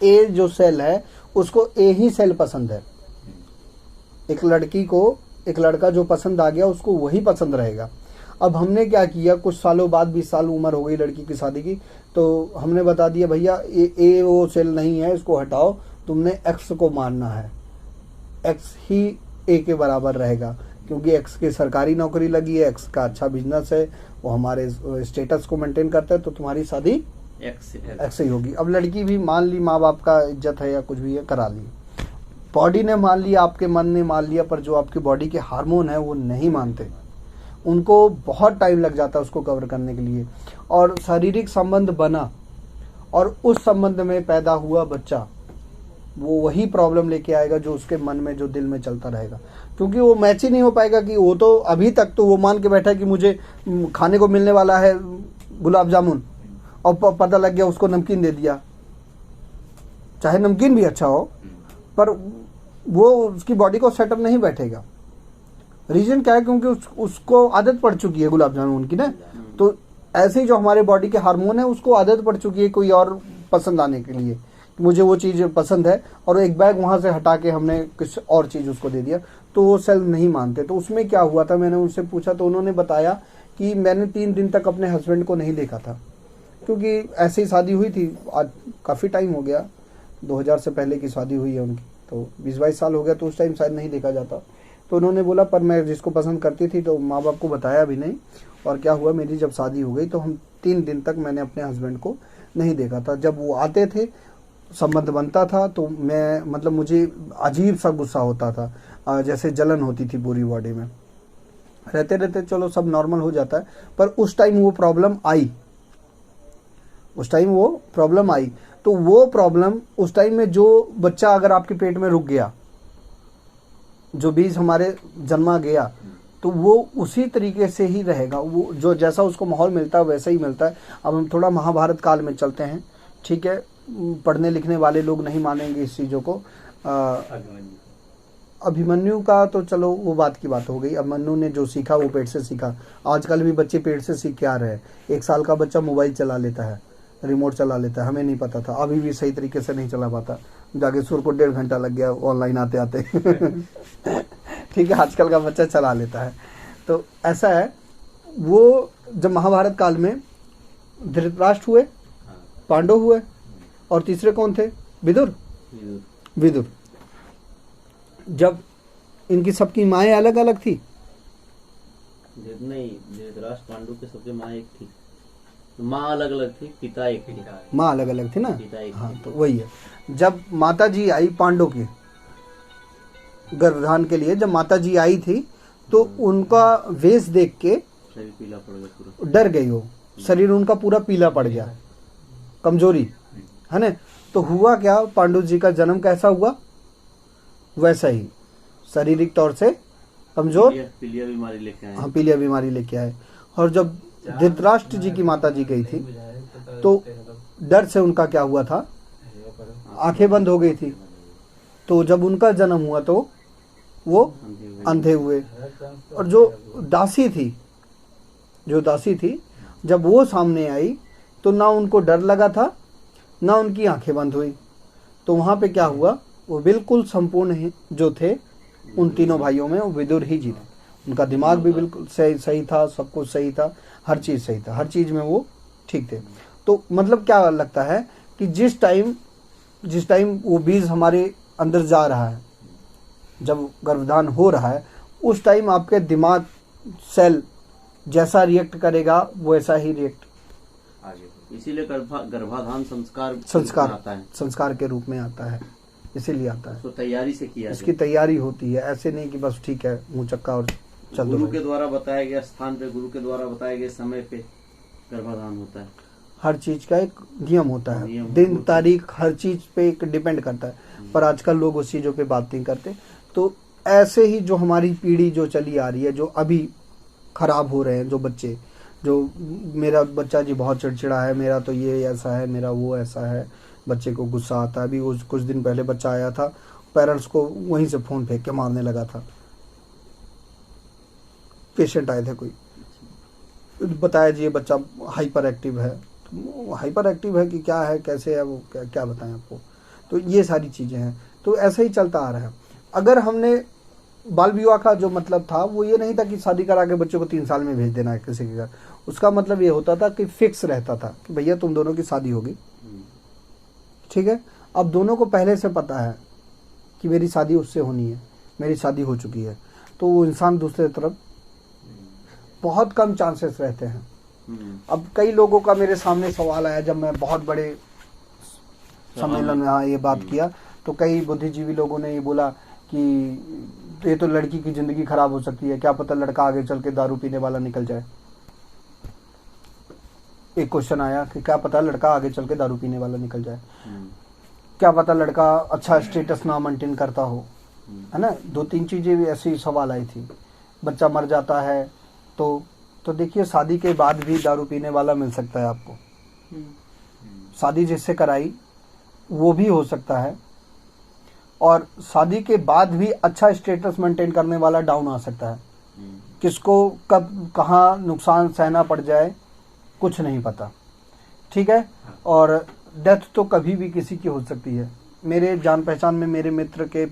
ए जो सेल है उसको ए ही सेल पसंद है। एक लड़की को एक लड़का जो पसंद आ गया उसको वही पसंद रहेगा। अब हमने क्या किया, कुछ सालों बाद 20 साल उम्र हो गई लड़की की शादी की, तो हमने बता दिया भैया ए वो सेल नहीं है, इसको हटाओ, तुमने एक्स को मानना है, एक्स ही ए के बराबर रहेगा, क्योंकि एक्स की सरकारी नौकरी लगी है, एक्स का अच्छा बिजनेस है, वो हमारे स्टेटस को मेंटेन करता है, तो तुम्हारी शादी एक्स ही होगी। अब लड़की भी मान ली, माँ बाप का इज्जत है या कुछ भी है, करा ली, बॉडी ने मान लिया, आपके मन ने मान लिया, पर जो आपकी बॉडी के हार्मोन है वो नहीं मानते, उनको बहुत टाइम लग जाता है उसको कवर करने के लिए। और शारीरिक संबंध बना और उस संबंध में पैदा हुआ बच्चा, वो वही प्रॉब्लम लेके आएगा जो उसके मन में, जो दिल में चलता रहेगा, क्योंकि वो मैच ही नहीं हो पाएगा। कि वो तो अभी तक तो वो मान के बैठा है कि मुझे खाने को मिलने वाला है गुलाब जामुन, और पता लग गया उसको नमकीन दे दिया, चाहे नमकीन भी अच्छा हो, पर वो उसकी बॉडी को सेटअप नहीं बैठेगा। रीजन क्या है, क्योंकि उसको आदत पड़ चुकी है गुलाब जामुन की ना। तो ऐसे ही जो हमारे बॉडी के हार्मोन है, उसको आदत पड़ चुकी है कोई और पसंद आने के लिए, मुझे वो चीज़ पसंद है, और एक बैग वहाँ से हटा के हमने कुछ और चीज़ उसको दे दिया, तो वो सेल नहीं मानते। तो उसमें क्या हुआ था, मैंने उनसे पूछा तो उन्होंने बताया कि मैंने 3 दिन तक अपने हस्बैंड को नहीं देखा था, क्योंकि ऐसे ही शादी हुई थी, आज काफ़ी टाइम हो गया, 2000 से पहले की शादी हुई है उनकी, तो 20-22 साल हो गया, तो उस टाइम शायद नहीं देखा जाता। तो उन्होंने बोला पर मैं जिसको पसंद करती थी तो माँ बाप को बताया भी नहीं, और क्या हुआ, मेरी जब शादी हो गई तो हम 3 दिन तक मैंने अपने हस्बैंड को नहीं देखा था। जब वो आते थे, संबंध बनता था, तो मैं मतलब मुझे अजीब सा गुस्सा होता था, जैसे जलन होती थी पूरी बॉडी में। रहते रहते चलो सब नॉर्मल हो जाता है, पर उस टाइम वो प्रॉब्लम आई, तो वो प्रॉब्लम उस टाइम में, जो बच्चा अगर आपके पेट में रुक गया, जो बीज हमारे जन्मा गया, तो वो उसी तरीके से ही रहेगा, वो जो जैसा उसको माहौल मिलता है वैसा ही मिलता है। अब हम थोड़ा महाभारत काल में चलते हैं, ठीक है, पढ़ने लिखने वाले लोग नहीं मानेंगे इस चीज़ों को। अभिमन्यु का तो चलो वो बात की बात हो गई, अभिमन्यु ने जो सीखा वो पेट से सीखा। आजकल भी बच्चे पेट से सीख के आ रहे हैं। 1 साल का बच्चा मोबाइल चला लेता है, रिमोट चला लेता है, हमें नहीं पता था, अभी भी सही तरीके से नहीं चला पाता, जाके सुर को 1.5 घंटा लग गया ऑनलाइन आते आते ठीक है, आजकल का बच्चा चला लेता है। तो ऐसा है, वो जब महाभारत काल में धृतराष्ट्र हुए, पांडव हुए, और तीसरे कौन थे, विदुर। जब इनकी सबकी माएँ अलग अलग थी, नहीं, धृतराष्ट्र पांडु के सबके माँ एक थी, माँ अलग अलग थी, पिता एक थी, माँ अलग अलग थी ना, पिता एक हाँ, तो वही है। जब माता जी आई पांडव के गर्भधान के लिए, जब माता जी आई थी, तो उनका वेश देख के शरीर पीला पड़ गया, पूरा डर गई हो, शरीर उनका पूरा पीला पड़ गया, कमजोरी है ना। तो हुआ क्या, पांडु जी का जन्म कैसा हुआ, वैसा ही शारीरिक तौर से कमजोर, पीलिया बीमारी लेके आए। हाँ, पीलिया बीमारी लेके आए। और जब धृतराष्ट्र जी की माता जी गई थी, तो डर से उनका क्या हुआ था, आंखें बंद हो गई थी। तो जब उनका जन्म हुआ तो वो अंधे हुए। और जो दासी थी, जब वो सामने आई, तो ना उनको डर लगा था, ना उनकी आंखें बंद हुई। तो वहाँ पे क्या हुआ, वो बिल्कुल संपूर्ण जो थे उन तीनों भाइयों में, वो विदुर ही जीते। उनका दिमाग भी बिल्कुल सही था, सब कुछ सही था, हर चीज़ सही था, हर चीज़ में वो ठीक थे। तो मतलब क्या लगता है कि जिस टाइम वो बीज हमारे अंदर जा रहा है, जब गर्भधान हो रहा है, उस टाइम आपके दिमाग सेल जैसा रिएक्ट करेगा वैसा ही रिएक्ट, इसीलिए गर्भाधान संस्कार के रूप में आता है, इसीलिए आता है। तो तैयारी से किया, इसकी तैयारी होती है, ऐसे नहीं कि बस ठीक है मुँह चक्का और चल दो। गुरु के द्वारा बताया गया स्थान पे, गुरु के द्वारा बताए गए समय पे गर्भाधान होता है। हर चीज का एक नियम होता है, दिन तारीख हर चीज पे एक डिपेंड करता है, पर आजकल लोग उस चीजों पे बात नहीं करते। तो ऐसे ही जो हमारी पीढ़ी जो चली आ रही है, जो अभी खराब हो रहे हैं, जो बच्चे, जो मेरा बच्चा जी बहुत चिड़चिड़ा है, मेरा तो ये ऐसा है, मेरा वो ऐसा है, बच्चे को गुस्सा आता है। अभी कुछ दिन पहले बच्चा आया था, पेरेंट्स को वहीं से फोन फेंक के मारने लगा था। पेशेंट आए थे, कोई बताया जी ये बच्चा हाइपर एक्टिव है। हाइपर एक्टिव है कि क्या है, कैसे है, वो क्या बताएं आपको। तो ये सारी चीज़ें हैं, तो ऐसे ही चलता आ रहा है। अगर हमने बाल विवाह का जो मतलब था वो ये नहीं था कि शादी करा के बच्चों को 3 साल में भेज देना है किसी के घर। उसका मतलब ये होता था कि फिक्स रहता था कि भैया तुम दोनों की शादी होगी, ठीक है। अब दोनों को पहले से पता है कि मेरी शादी उससे होनी है, मेरी शादी हो चुकी है, तो वो इंसान दूसरे तरफ बहुत कम चांसेस रहते हैं। अब कई लोगों का मेरे सामने सवाल आया जब मैं बहुत बड़े सम्मेलन में ये बात किया, तो कई बुद्धिजीवी लोगों ने ये बोला कि ये तो लड़की की जिंदगी खराब हो सकती है, क्या पता लड़का आगे चल के दारू पीने वाला निकल जाए। एक क्वेश्चन आया कि क्या पता लड़का आगे चल के दारू पीने वाला निकल जाए, क्या पता लड़का अच्छा स्टेटस ना मेंटेन करता हो, है ना। 2-3 चीजें भी ऐसी सवाल आई थी। बच्चा मर जाता है तो देखिए शादी के बाद भी दारू पीने वाला मिल सकता है आपको। शादी जिससे कराई वो भी हो सकता है, और शादी के बाद भी अच्छा स्टेटस मेंटेन करने वाला डाउन आ सकता है। किसको कब कहाँ नुकसान सहना पड़ जाए कुछ नहीं पता, ठीक है। और डेथ तो कभी भी किसी की हो सकती है। मेरे जान पहचान में मेरे मित्र के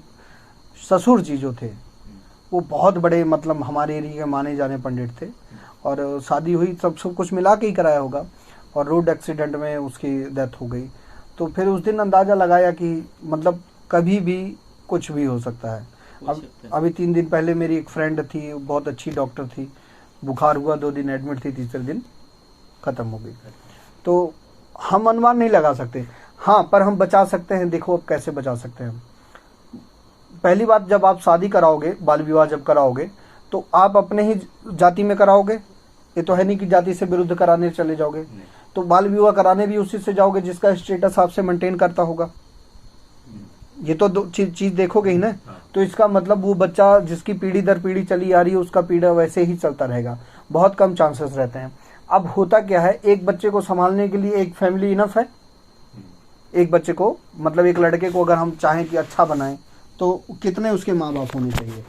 ससुर जी जो थे वो बहुत बड़े मतलब हमारे एरिया के माने जाने पंडित थे, और शादी हुई सब कुछ मिला के ही कराया होगा, और रोड एक्सीडेंट में उसकी डेथ हो गई। तो फिर उस दिन अंदाज़ा लगाया कि मतलब कभी भी कुछ भी हो सकता है। अभी 3 दिन पहले मेरी एक फ्रेंड थी, बहुत अच्छी डॉक्टर थी, बुखार हुआ, 2 दिन एडमिट थी, तीसरे दिन ख़त्म हो गई। तो हम अनुमान नहीं लगा सकते, हाँ, पर हम बचा सकते हैं। देखो अब कैसे बचा सकते हैं। पहली बात, जब आप शादी कराओगे, बाल विवाह जब कराओगे, तो आप अपने ही जाति में कराओगे। ये तो है नहीं कि जाति से विरुद्ध कराने चले जाओगे। तो बाल विवाह कराने भी उसी से जाओगे जिसका स्टेटस आपसे मेंटेन करता होगा। ये तो दो चीज देखोगे ही ना। तो इसका मतलब वो बच्चा जिसकी पीढ़ी दर पीढ़ी चली आ रही है उसका पीढ़ा वैसे ही चलता रहेगा। बहुत कम चांसेस रहते हैं। अब होता क्या है, एक बच्चे को संभालने के लिए एक फैमिली इनफ है। एक बच्चे को मतलब एक लड़के को अगर हम चाहें कि अच्छा बनाएं तो कितने उसके माँ बाप होने चाहिए?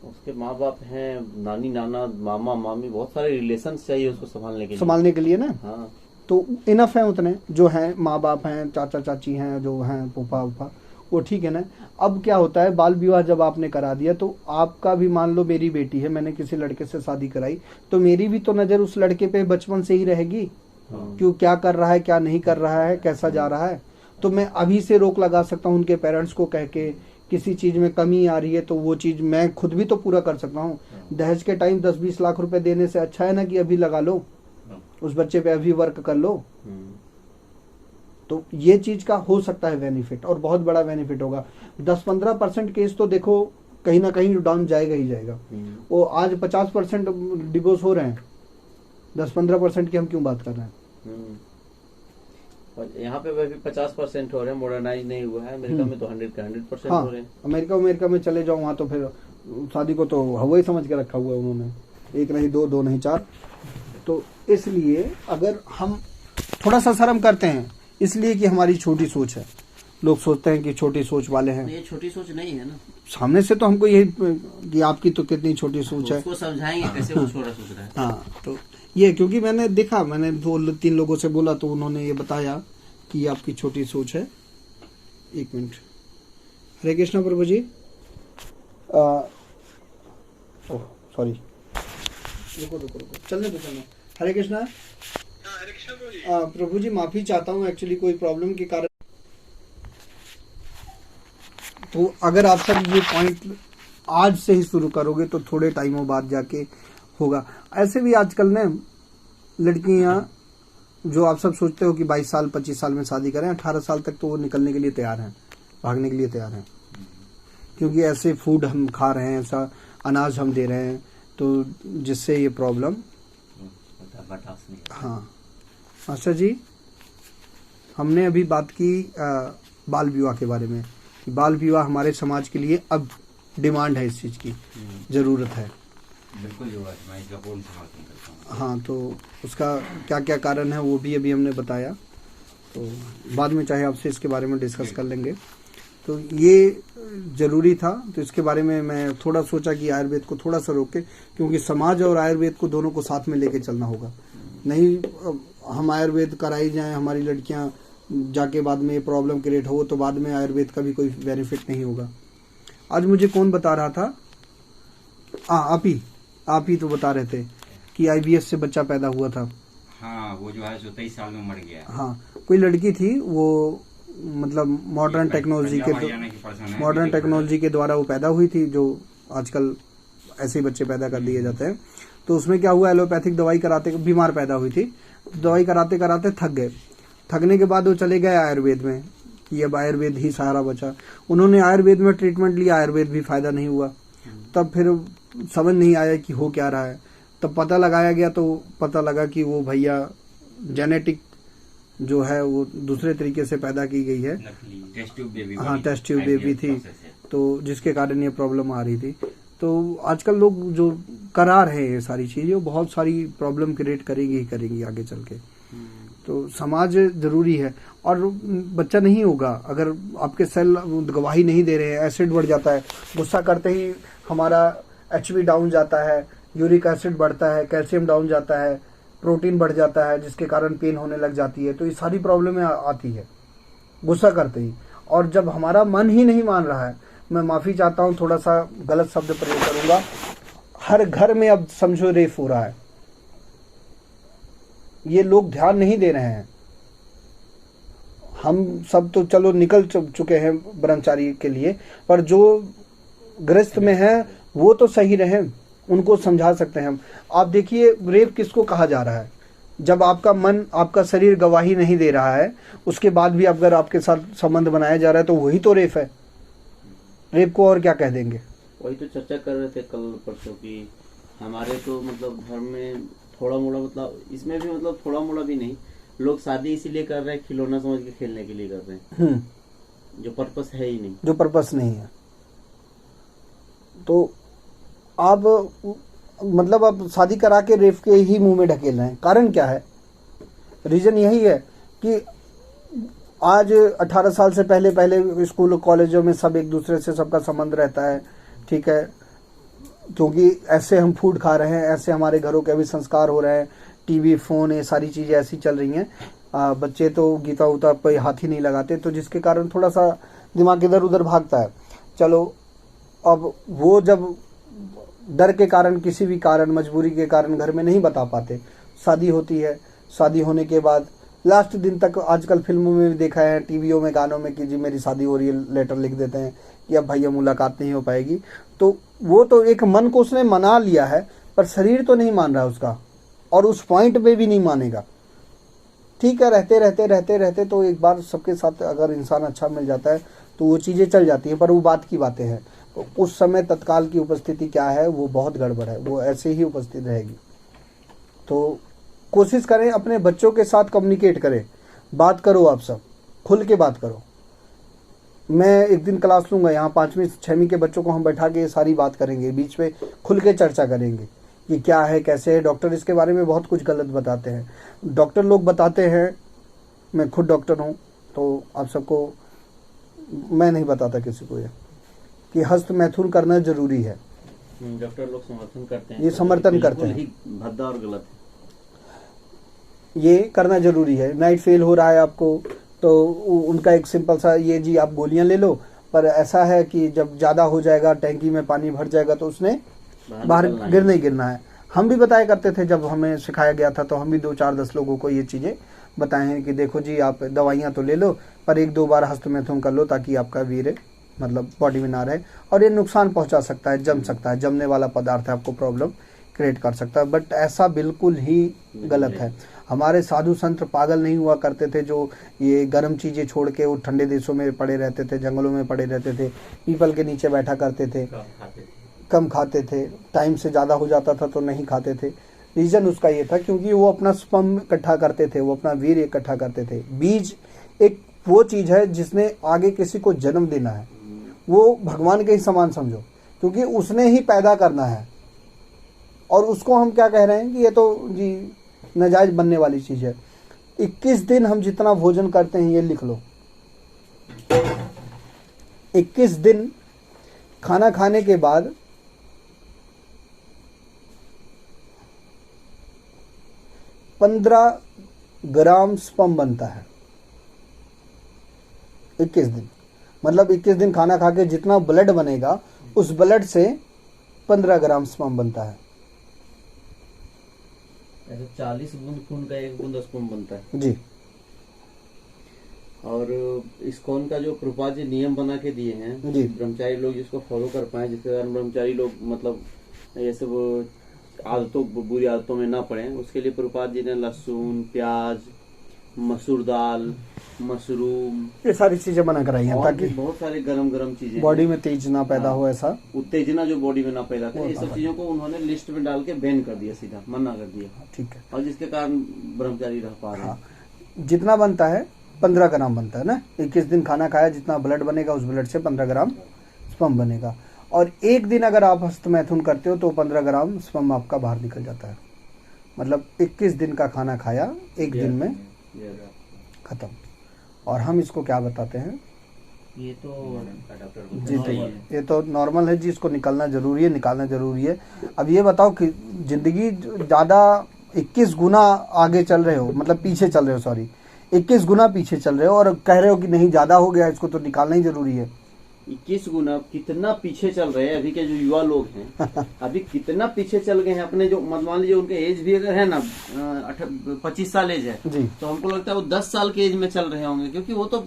उसके माँ बाप हैं, नानी नाना मामा मामी, बहुत सारे रिलेशन चाहिए उसको संभालने के लिए ना। हाँ। तो इनफ है उतने जो हैं, माँ बाप हैं, चाचा चाची हैं, जो हैं फूफा उफा, वो ठीक है ना। अब क्या होता है, बाल विवाह जब आपने करा दिया तो आपका भी, मान लो मेरी बेटी है, मैंने किसी लड़के से शादी कराई, तो मेरी भी तो नज़र उस लड़के पे बचपन से ही रहेगी। क्यों, क्या कर रहा है, क्या नहीं कर रहा है, कैसा जा रहा है। तो मैं अभी से रोक लगा सकता हूँ उनके पेरेंट्स को कह के, किसी चीज़ में कमी आ रही है तो वो चीज़ मैं खुद भी तो पूरा कर सकता हूँ। दहेज के टाइम 10-20 लाख रुपए देने से अच्छा है ना कि अभी लगा लो, उस बच्चे पे अभी वर्क कर लो। तो ये चीज का हो सकता है बेनिफिट, और बहुत बड़ा बेनिफिट होगा। 10-15% केस तो देखो कहीं ना कहीं डाउन जाएगा ही जाएगा। वो आज 50% डिवोर्स हो रहे हैं, 10-15% की हम क्यों बात कर रहे हैं। और यहाँ पे भी 50% हो रहे हैं, मॉडर्नाइज नहीं हुआ है। अमेरिका में तो 100% हाँ, हो रहे हैं। अमेरिका में चले जाओ, वहाँ तो फिर शादी को तो हवा ही समझ के रखा हुआ है उन्होंने, 1 नहीं 2, 2 नहीं 4। तो इसलिए अगर हम थोड़ा सा शर्म करते हैं इसलिए कि हमारी छोटी सोच है, लोग सोचते हैं कि छोटी सोच वाले हैं। ये छोटी सोच नहीं है ना, सामने से तो हमको यही कि आपकी तो कितनी छोटी सोच है, उसको समझाएंगे कैसे वो छोटा सोच रहा है। हाँ, तो ये क्योंकि मैंने देखा, मैंने 2-3 लोगों से बोला तो उन्होंने ये बताया कि आपकी छोटी सोच है। 1 मिनट। हरे कृष्णा प्रभु जी, सॉरी, रुको, चलने दो। हरे कृष्णा। प्रभु जी माफी चाहता हूँ, एक्चुअली कोई प्रॉब्लम के कारण। तो अगर आप सब ये पॉइंट आज से ही शुरू करोगे तो थोड़े टाइमों बाद जाके होगा। ऐसे भी आजकल ने लड़कियां जो आप सब सोचते हो कि 22 साल 25 साल में शादी करें, 18 साल तक तो वो निकलने के लिए तैयार हैं, भागने के लिए तैयार हैं, क्योंकि ऐसे फूड हम खा रहे हैं, ऐसा अनाज हम दे रहे हैं, तो जिससे ये प्रॉब्लम। हाँ मास्टर जी, हमने अभी बात की बाल विवाह के बारे में। बाल विवाह हमारे समाज के लिए अब डिमांड है, इस चीज़ की ज़रूरत है। बिल्कुल जो है, मैं इसका पूर्ण समर्थन करता हूँ। हाँ, तो उसका क्या क्या कारण है वो भी अभी हमने बताया, तो बाद में चाहे आपसे इसके बारे में डिस्कस कर लेंगे। तो ये ज़रूरी था, तो इसके बारे में मैं थोड़ा सोचा कि आयुर्वेद को थोड़ा सा रोके, क्योंकि समाज और आयुर्वेद को दोनों को साथ में लेके चलना होगा। नहीं हम आयुर्वेद कराई जाएं, हमारी लड़कियां जाके बाद में प्रॉब्लम क्रिएट हो, तो बाद में आयुर्वेद का भी कोई बेनिफिट नहीं होगा। आज मुझे कौन बता रहा था, आप ही तो बता रहे थे कि IVF से बच्चा पैदा हुआ था। हाँ, वो जो है 23 साल में मर गया। हाँ, कोई लड़की थी, वो मतलब मॉडर्न टेक्नोलॉजी के द्वारा वो पैदा हुई थी, जो आजकल ऐसे ही बच्चे पैदा कर दिए जाते हैं। तो उसमें क्या हुआ, एलोपैथिक दवाई कराते, बीमार पैदा हुई थी, दवाई कराते कराते थक गए। थकने के बाद वो चले गए आयुर्वेद में कि अब आयुर्वेद ही सहारा बचा। उन्होंने आयुर्वेद में ट्रीटमेंट लिया, आयुर्वेद भी फायदा नहीं हुआ। तब फिर समझ नहीं आया कि हो क्या रहा है। तब पता लगाया गया तो पता लगा कि वो भैया जेनेटिक जो है वो दूसरे तरीके से पैदा की गई है। टेस्ट ट्यूब बेबी, हाँ, टेस्ट ट्यूब बेबी थी, तो जिसके कारण ये प्रॉब्लम आ रही थी। तो आजकल लोग जो करा रहे हैं ये सारी चीजें, वो बहुत सारी प्रॉब्लम क्रिएट करेंगी ही करेंगी आगे चल के। तो समाज जरूरी है। और बच्चा नहीं होगा अगर आपके सेल गवाही नहीं दे रहे हैं, एसिड बढ़ जाता है, गुस्सा करते ही हमारा HB डाउन जाता है, यूरिक एसिड बढ़ता है, कैल्शियम डाउन जाता है, प्रोटीन बढ़ जाता है, जिसके कारण पेन होने लग जाती है। तो ये सारी प्रॉब्लमें आती है गुस्सा करते ही। और जब हमारा मन ही नहीं मान रहा है, मैं माफी चाहता हूँ, थोड़ा सा गलत शब्द प्रयोग करूंगा, हर घर में अब समझो रेप हो रहा है। ये लोग ध्यान नहीं दे रहे हैं। हम सब तो चलो निकल चुके हैं ब्रह्मचारी के लिए, पर जो ग्रस्त में है वो तो सही रहे, उनको समझा सकते हैं हम। आप देखिए, रेप किसको कहा जा रहा है? जब आपका मन, आपका शरीर गवाही नहीं दे रहा है, उसके बाद भी अगर आपके साथ संबंध बनाया जा रहा है, तो वही तो रेप है। रेप को और क्या कह देंगे? वही तो चर्चा कर रहे थे कल परसों की, हमारे तो मतलब धर्म में थोड़ा मोड़ा, मतलब इसमें भी मतलब थोड़ा मोड़ा भी नहीं, लोग शादी इसीलिए कर रहे हैं खिलौना समझ के खेलने के लिए कर रहे हैं, जो पर्पस है ही नहीं, जो पर्पस नहीं है। तो आप मतलब आप शादी करा के रेप के ही मुंह में ढकेल रहे हैं। कारण क्या है? रीजन यही है कि आज 18 साल से पहले स्कूल कॉलेजों में सब एक दूसरे से सबका संबंध रहता है, ठीक है, क्योंकि ऐसे हम फूड खा रहे हैं, ऐसे हमारे घरों के अभी संस्कार हो रहे हैं, टीवी फोन ये सारी चीजें ऐसी चल रही हैं। बच्चे तो गीता उता पे हाथ ही नहीं लगाते, तो जिसके कारण थोड़ा सा दिमाग इधर उधर भागता है। चलो, अब वो जब डर के कारण, किसी भी कारण, मजबूरी के कारण घर में नहीं बता पाते, शादी होती है, शादी होने के बाद लास्ट दिन तक, आजकल फिल्मों में भी देखा है, टीवियों में, गानों में, कि जी मेरी शादी हो रही है, लेटर लिख देते हैं कि अब भैया मुलाकात नहीं हो पाएगी। तो वो तो एक मन को उसने मना लिया है, पर शरीर तो नहीं मान रहा उसका, और उस पॉइंट पे भी नहीं मानेगा। ठीक है, रहते तो एक बार सबके साथ अगर इंसान अच्छा मिल जाता है तो वो चीज़ें चल जाती हैं, पर वो बात की बातें हैं। तो उस समय तत्काल की उपस्थिति क्या है, वो बहुत गड़बड़ है, वो ऐसे ही उपस्थित रहेगी। तो कोशिश करें, अपने बच्चों के साथ कम्युनिकेट करें, बात करो, आप सब खुल के बात करो। मैं एक दिन क्लास लूंगा यहाँ, 5वीं 6वीं के बच्चों को हम बैठा के ये सारी बात करेंगे, बीच में खुल के चर्चा करेंगे कि क्या है, कैसे है। डॉक्टर इसके बारे में बहुत कुछ गलत बताते हैं, डॉक्टर लोग बताते हैं, मैं खुद डॉक्टर हूँ, तो आप सबको मैं नहीं बताता किसी को ये कि हस्त मैथुन करना जरूरी है। डॉक्टर लोग समर्थन करते हैं, ये समर्थन करते हैं, भद्दा और गलत है, ये करना जरूरी है। नाइट फेल हो रहा है आपको, तो उनका एक सिंपल सा ये, जी आप गोलियां ले लो, पर ऐसा है कि जब ज्यादा हो जाएगा, टैंकी में पानी भर जाएगा, तो उसने बाहर गिरना है। हम भी बताया करते थे, जब हमें सिखाया गया था, तो हम भी 2-4-10 लोगों को ये चीजें बताए हैं कि देखो जी, आप दवाइयां तो ले लो, पर 1-2 बार हस्तमैथुन कर लो, ताकि आपका वीर्य मतलब बॉडी में ना रहे, और ये नुकसान पहुंचा सकता है, जम सकता है, जमने वाला पदार्थ है, आपको प्रॉब्लम क्रिएट कर सकता है। बट ऐसा बिल्कुल ही गलत है। हमारे साधु संत पागल नहीं हुआ करते थे, जो ये गर्म चीजें छोड़ के वो ठंडे देशों में पड़े रहते थे, जंगलों में पड़े रहते थे, पीपल के नीचे बैठा करते थे, कम खाते थे, टाइम से ज्यादा हो जाता था तो नहीं खाते थे। रीजन उसका ये था क्योंकि वो अपना स्पर्म इकट्ठा करते थे, वो अपना वीर इकट्ठा करते थे। बीज एक वो चीज है जिसने आगे किसी को जन्म देना है, वो भगवान के ही समान समझो, क्योंकि उसने ही पैदा करना है। और उसको हम क्या कह रहे हैं कि ये तो जी नाजायज बनने वाली चीज है। 21 दिन हम जितना भोजन करते हैं, ये लिख लो, 21 दिन खाना खाने के बाद 15 ग्राम स्पर्म बनता है। 21 दिन मतलब 21 दिन खाना खा के जितना ब्लड बनेगा उस ब्लड से 15 ग्राम स्पर्म बनता है। ऐसे 40 बूंद खून का 1 बूंद स्पर्म बनता है। जी। और इस्कॉन का जो प्रभुपाद जी नियम बना के दिए हैं जी। ब्रह्मचारी लोग जिसको फॉलो कर पाए, जिसके कारण ब्रह्मचारी लोग मतलब ये सब आदतों बुरी आदतों में ना पड़े, उसके लिए प्रभुपाद जी ने लहसुन, प्याज, मसूर दाल, मशरूम, ये सारी चीजें बना कराई हैं और ताकि भी बहुत सारे गरम गरम चीजें बॉडी हैं। में तेज ना पैदा हो, ऐसा उत्तेजना जो बॉडी में ना पैदा करे, ये वो सब चीजों को उन्होंने लिस्ट में डाल के बैन कर दिया, सीधा मना कर दिया, ठीक है। और जिसके कारण ब्रह्मचारी रह पा रहे हैं। हाँ, जितना बनता है 15 ग्राम बनता है ना। 21 दिन खाना खाया, जितना ब्लड बनेगा उस ब्लड से 15 ग्राम स्पर्म बनेगा। और एक दिन अगर आप हस्तमैथुन करते हो तो 15 ग्राम स्पर्म आपका बाहर निकल जाता है। मतलब 21 दिन का खाना खाया, एक दिन में खत्म। और हम इसको क्या बताते हैं, ये तो डॉक्टर जी तो ये तो नॉर्मल है जी, इसको निकालना जरूरी है, निकालना जरूरी है। अब ये बताओ कि जिंदगी ज़्यादा 21 गुना आगे चल रहे हो, मतलब पीछे चल रहे हो, सॉरी 21 गुना पीछे चल रहे हो और कह रहे हो कि नहीं ज़्यादा हो गया, इसको तो निकालना ही जरूरी है। 21 गुना कितना पीछे चल रहे हैं अभी के जो युवा लोग हैं अभी कितना पीछे चल गए हैं अपने जो मान लीजिए उनके एज भी अगर है ना 25 साल एज है जी। तो हमको लगता है वो 10 साल के एज में चल रहे होंगे, क्योंकि वो तो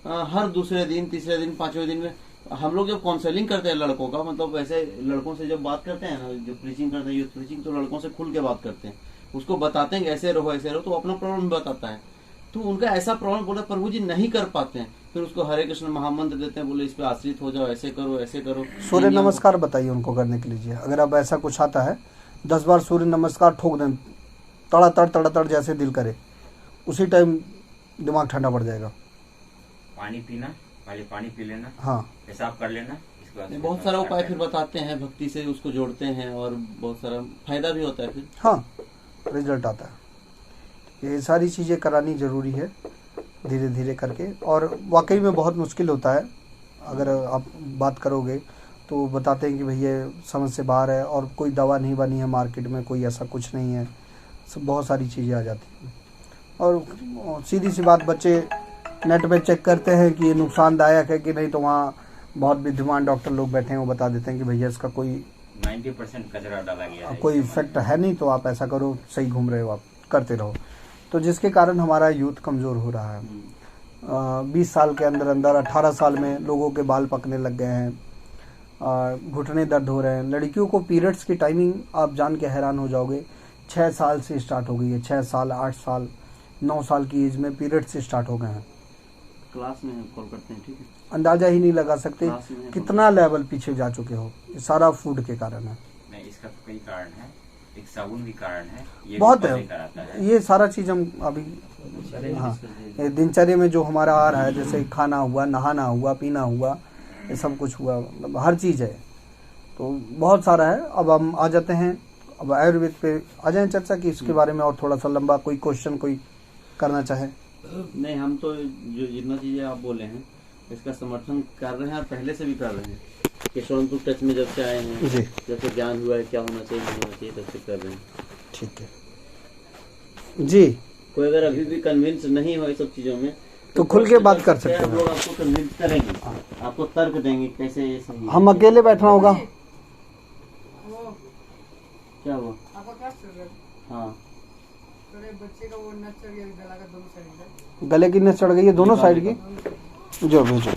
हर दूसरे दिन, तीसरे दिन, 5वें दिन में हम लोग जब काउंसलिंग करते हैं लड़कों का, मतलब वैसे लड़कों से जब बात करते हैं ना, जो प्रीचिंग करते हैं यूथ प्रीचिंग, तो लड़कों से खुल के बात करते हैं, उसको बताते हैं कि ऐसे रहो ऐसे रहो, तो अपना प्रॉब्लम बताता है। तो उनका ऐसा प्रॉब्लम बोला प्रभु जी नहीं कर पाते हैं, फिर उसको हरे कृष्ण महामंत्र देते हैं, बोले इस पे आश्रित हो जाओ, ऐसे करो ऐसे करो। सूर्य नमस्कार बताइए उनको करने के लिए। अगर अब ऐसा कुछ आता है 10 बार सूर्य नमस्कार ठोक दें, तड़ा तड़ जैसे दिल करे, उसी टाइम दिमाग ठंडा पड़ जाएगा। पानी पीना, पहले पानी पी लेना, हाँ, पेशाब कर लेना, इसके बाद बहुत सारा उपाय फिर बताते हैं, भक्ति से उसको जोड़ते हैं और बहुत सारा फायदा भी होता है फिर। हाँ, रिजल्ट आता है। ये सारी चीज़ें करानी ज़रूरी है धीरे धीरे करके, और वाकई में बहुत मुश्किल होता है। अगर आप बात करोगे तो बताते हैं कि भैया समझ से बाहर है और कोई दवा नहीं बनी है मार्केट में, कोई ऐसा कुछ नहीं है, सब बहुत सारी चीज़ें आ जाती हैं। और सीधी सी बात, बच्चे नेट पे चेक करते हैं कि ये नुकसानदायक है कि नहीं, तो वहाँ बहुत विद्वान डॉक्टर लोग बैठे हैं, वो बता देते हैं कि भैया इसका कोई 90% कचरा डाला गया है। कोई इफेक्ट है नहीं, तो आप ऐसा करो, सही घूम रहे हो आप, करते रहो। तो जिसके कारण हमारा यूथ कमज़ोर हो रहा है। 20 साल के अंदर अंदर 18 साल में लोगों के बाल पकने लग गए हैं, घुटने दर्द हो रहे हैं। लड़कियों को पीरियड्स की टाइमिंग आप जान के हैरान हो जाओगे, 6 साल से स्टार्ट हो गई है। 6 साल, 8 साल, 9 साल की एज में पीरियड से स्टार्ट हो गए हैं। क्लास में कॉल करते हैं, ठीक है, अंदाजा ही नहीं लगा सकते क्लास में कितना लेवल पीछे जा चुके हो। ये सारा फूड के कारण है। नहीं, इसका तो कई कारण है, एक साबुन भी कारण है, ये बहुत भी है, पहले कराता है। ये सारा चीज़ हम अभी, हाँ, ये दिनचर्या में जो हमारा आ रहा है, जैसे खाना हुआ, नहाना हुआ, पीना हुआ, ये सब कुछ हुआ, मतलब हर चीज़ है, तो बहुत सारा है। अब हम आ जाते हैं, अब आयुर्वेद पे आ जाए चर्चा की इसके बारे में, और थोड़ा सा लंबा कोई क्वेश्चन कोई करना चाहे। नहीं, हम तो जो जितना चीजें आप बोले हैं इसका समर्थन कर रहे हैं और पहले से भी कर रहे हैं। केशवंतपुर टच में जब से आए हैं, जी, जब से ज्ञान हुआ है क्या होना चाहिए नहीं होना चाहिए, तब से कर रहे हैं। ठीक है जी। कोई अगर अभी भी कन्विंस नहीं हो ये सब चीजों में तो खुल के बात कर सकते हम हैं। लोग आपको कन्विंस करेंगे, आपको तर्क देंगे कैसे ये सही है। हम अकेले बैठना होगा। क्या हुआ? आपका क्या चल रहा है? हाँ, थोड़े बच्चे का वो नच चढ़ गया गला का दोनों साइड का। गले की नस चढ़ गई है दोनों साइड की, जो भेजो।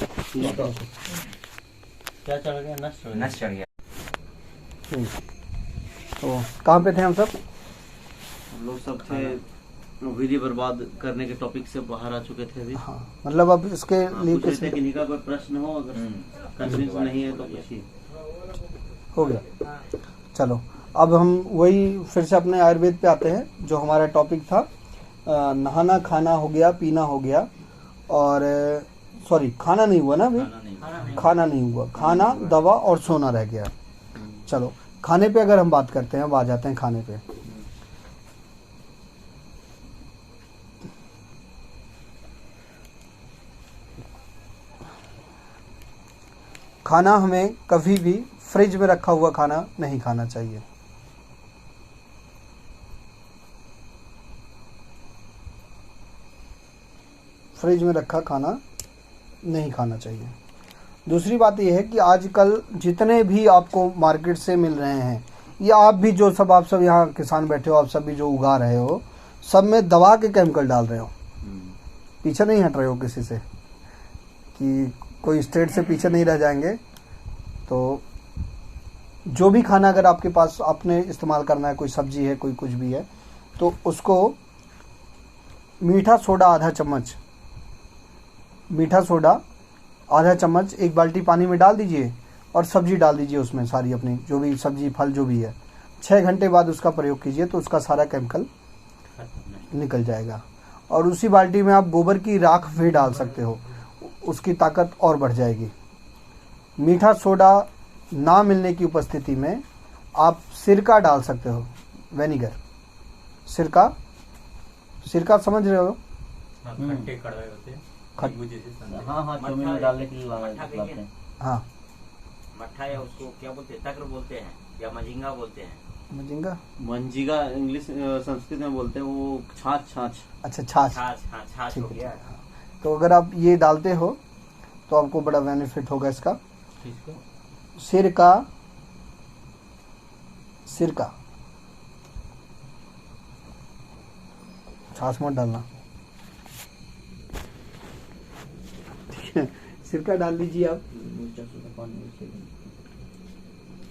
क्या चढ़ गया? नस चढ़ गया। तो कहाँ पे थे हम सब? हम लोग सब थे विधि बर्बाद करने के टॉपिक से बाहर आ चुके थे अभी। हाँ, मतलब अब इसके लिए पूछ रहे कुछ थे कि किन्हीं का कोई प्रश्न हो, अगर कन्विंस नहीं है तो पूछिए। हो गया। चलो, अब हम वही फिर से अपने आयुर्वेद पे आते हैं। जो हमारा टॉपिक था, नहाना खाना हो गया, पीना हो गया, और सॉरी खाना नहीं हुआ ना अभी, खाना नहीं हुआ, खाना, दवा और सोना रह गया। चलो, खाने पे अगर हम बात करते हैं, अब आ जाते हैं खाने पे। खाना हमें कभी भी फ्रिज में रखा हुआ खाना नहीं खाना चाहिए। फ्रिज में रखा खाना नहीं खाना चाहिए। दूसरी बात यह है कि आजकल जितने भी आपको मार्केट से मिल रहे हैं, या आप भी जो सब आप सब यहाँ किसान बैठे हो, आप सब भी जो उगा रहे हो, सब में दवा के केमिकल डाल रहे हो। पीछे नहीं हट रहे हो किसी से, कि कोई स्टेट से पीछे नहीं रह जाएंगे। तो जो भी खाना अगर आपके पास आपने इस्तेमाल करना है, कोई सब्जी है, कोई कुछ भी है, तो उसको मीठा सोडा आधा चम्मच, मीठा सोडा आधा चम्मच एक बाल्टी पानी में डाल दीजिए और सब्जी डाल दीजिए उसमें, सारी अपनी जो भी सब्जी फल जो भी है। 6 घंटे बाद उसका प्रयोग कीजिए तो उसका सारा केमिकल निकल जाएगा। और उसी बाल्टी में आप गोबर की राख भी डाल सकते हो, उसकी ताकत और बढ़ जाएगी। मीठा सोडा ना मिलने की उपस्थिति में आप सिरका डाल सकते हो, विनेगर, सिरका, सिरका समझ रहे हो? खट्टे कड़वे होते हैं, खट- नींबू जैसे संदे। हाँ चौमिन में डालने के लिए मट्ठा लाते हैं। हाँ, मट्ठा या उसको क्या बोलते हैं, तक्र बोलते हैं या मजिंगा बोलते हैं। मजिंगा, मंजिगा इंग्लिश संस्कृत में बोलते हैं, वो छाछ। अच्छा छाछ। छाछ, हाँ छाछ ठीक हो है, गया। तो अगर आप ये डालते हो तो आपको बड़ा बेनिफिट होगा इसका। सिरका, सिरका, छाछ मत डालना, ठीक है। सिरका डाल दीजिए आप।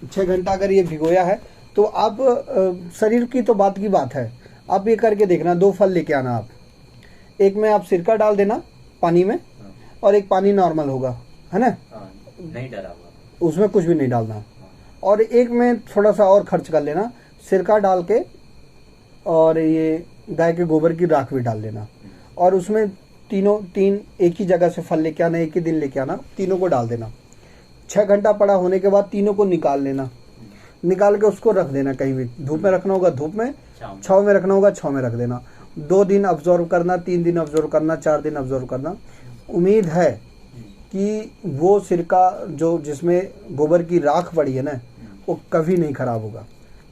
6 घंटा अगर ये भिगोया है तो आप शरीर की तो बात की बात है, आप ये करके देखना। 2 फल लेके आना आप, एक में आप सिरका डाल देना पानी में, और एक पानी नॉर्मल होगा, है ना, नहीं डरा हुआ। उसमें कुछ भी नहीं डालना। और एक में थोड़ा सा और खर्च कर लेना, सिरका डाल के और ये गाय के गोबर की राख भी डाल लेना, और उसमें तीन एक ही जगह से फल लेके आना, एक ही दिन लेके आना, तीनों को डाल देना। 6 घंटा पड़ा होने के बाद तीनों को निकाल लेना, निकाल के उसको रख देना कहीं भी। धूप में रखना होगा धूप में, छाँव में रखना होगा छाँव में रख देना। 2 दिन ऑब्जर्व करना, 3 दिन ऑब्जर्व करना, 4 दिन ऑब्जर्व करना। उम्मीद है कि वो सिरका जो जिसमें गोबर की राख पड़ी है ना, वो कभी नहीं खराब होगा।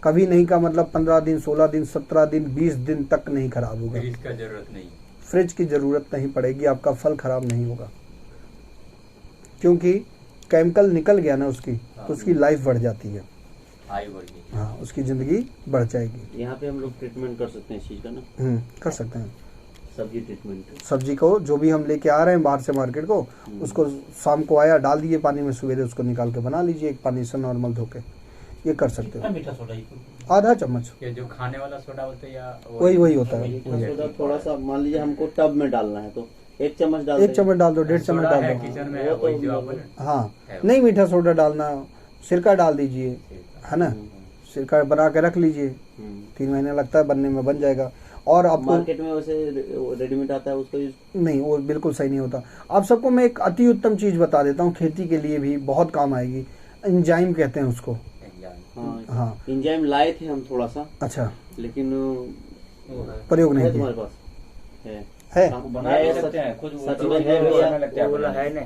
कभी नहीं का मतलब 15 दिन, 16 दिन, 17 दिन, 20 दिन तक नहीं खराब होगा। फ्रिज का जरूरत नहीं। फ्रिज की जरूरत नहीं पड़ेगी, आपका फल खराब नहीं होगा, क्योंकि केमिकल निकल गया ना उसकी, तो उसकी लाइफ बढ़ जाती है। आयु बढ़ गई। हाँ, उसकी जिंदगी बढ़ जाएगी। यहाँ पे हम लोग ट्रीटमेंट कर सकते हैं इस चीज का ना, कर सकते हैं। सब्जी ट्रीटमेंट। सब्जी को जो भी हम लेके आ रहे हैं बाहर से मार्केट को, उसको शाम को आया डाल दिए पानी में, सवेरे उसको निकाल के बना लीजिए एक पानी से नॉर्मल धो के, ये कर सकते हो। मीठा सोडा ही आधा चम्मच, ये जो खाने वाला सोडा बोलते हैं या वही होता है। मीठा सोडा थोड़ा सा, मान लीजिए हमको टब में डालना है तो 1 चम्मच डाल 1 चम्मच डाल दो, 1.5 चम्मच सोडा डाल है दो। किचन में, वही जो आप बोले। हाँ, नहीं मीठा सोडा डालना, सिरका डाल दीजिए, है ना, सिरका बना के रख लीजिए, 3 महीने लगता है बनने में, बन जाएगा। और आपको मार्केट में वैसे रेडीमेड आता है, उसको नहीं, वो बिल्कुल सही नहीं होता। आप सबको मैं एक अति उत्तम चीज बता देता हूँ, खेती के लिए भी बहुत काम आएगी। एंजाइम कहते हैं उसको। हाँ, एंजाइम लाए थे हम थोड़ा सा, अच्छा, लेकिन प्रयोग नहीं है किया तुम्हारे पास है? है। है, सकते हैं खुद सच में है भैया। वो वाला है ना,